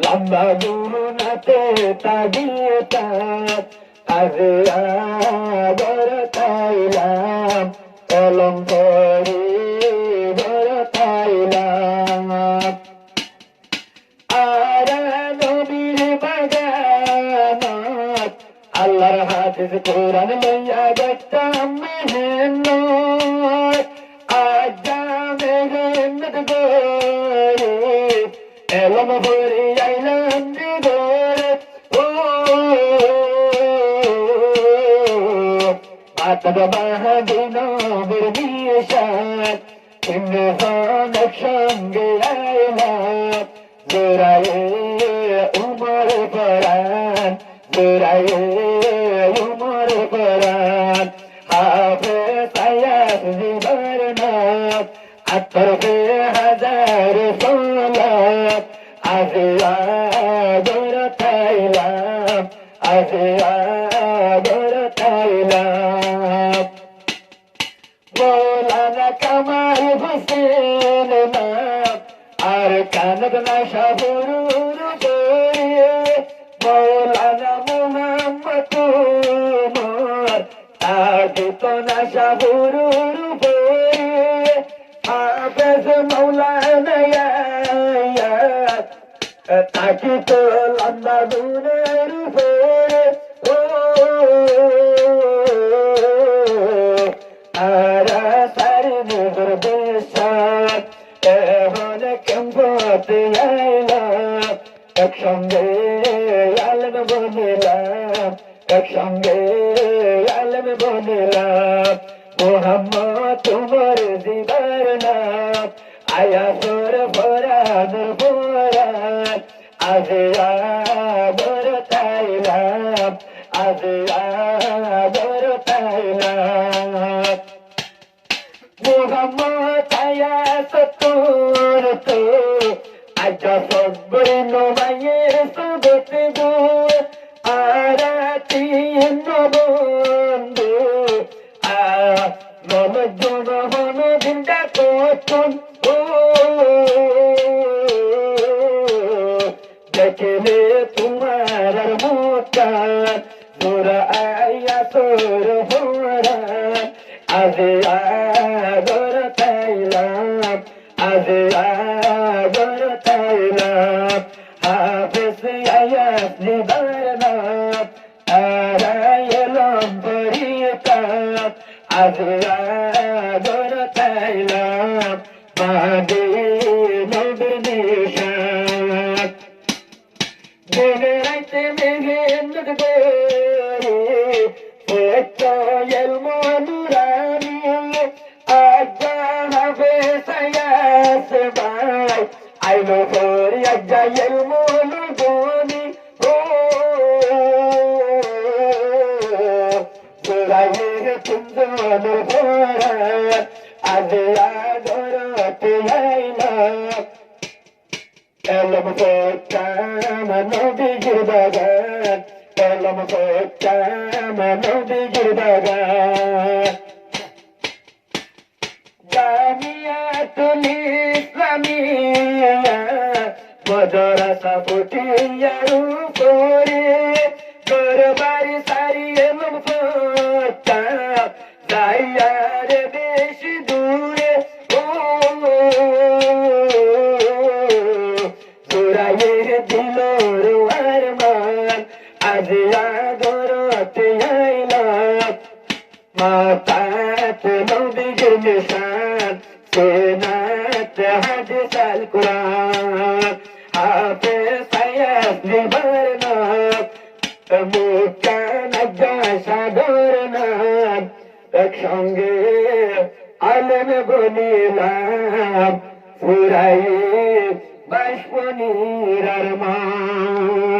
লম্বা গুরুনাতে তাগিয়ে তার আগে আগর তাইলাম কলম পড়ে বড় তাইলাম আর নবীর বাগানত আল্লাহর হাফিজ কোরআন লইয়া দেখতাম মেহনত আজা মেহনত করে এলম ভরে আইলাম জীবনে ও মাতব মাহদিন বীর শান ইন্দ্রহান সঙ্গে আইলাম জোরায়ে উমর পরান জোরায়ে উমর পরান হাফেজ আয়াত জীবন নাম আতর বে হাজার সালাত আজিয়া দর তাইলাম আজিয়া দর তাইলাম মৌলানা কামাল হোসেন নাম আর কানদ নাশা বুরুর দরিয়ে মৌলানা মুহাম্মদ তোমার তাকে তো নাশা বুরুর দরিয়ে হাফেজ মৌলানা তাকে তো লম্বা দূরের উপরে ও আরা সারি নজর বেশাত এখন কেমপতে আইলাম একসঙ্গে আলম বনিলাম একসঙ্গে আলম বনিলাম মোহাম্মদ তোমার দিবার নাম আয়াসর ফরানুর ফরান আজিয়া বর তাইলাম আজিয়া বর তাইলাম মোহাম্মদ আয়াস তোর তো আজ সব্বর নবাইয়ের সবতে গো আরাতি নবন্ধু নমজন হন দিনটা কখন ও দেখলে তোমার মুখান তোরা আয়া তোর ভরান আজে আগর তাইলাম আজে আগর তাইলাম হাফেজ আয়াত নিবারনাম আরায়লম পরিতাম আজে আগর তাইলাম মাগে নবীর নিশান মেঘে রাইতে মেঘেন্দ্র গরি একটা এলমো নুরানি আজ্জা হাফেজ আয়াত ভাই আইলো করি আজ্জা এলমো নুগনি ও জোরাইয়ে কুন্দন ভরান আজে আগরতে আইলাম এলম কোটাম নবীর বাগান এলম কোটাম নবীর বাগান জামিয়াতুল ইসলামিয়া মাদ্রাসা ফুটিয়ার উপরে দরবারি সারি এলম কোটাম যাইয়ার বেশি দূরে ও জোরাইয়ে দিলর আরমান আজিয়া গরতে আইলাম মাতাত নবীর নিশান সেনাত হাদিস আল কুরআন হাফেজ আয়াত নিবারনাম মুকান সাগর নাম একসঙ্গে আলম বনিলাম ফুরাই বাষ্পনির আরমান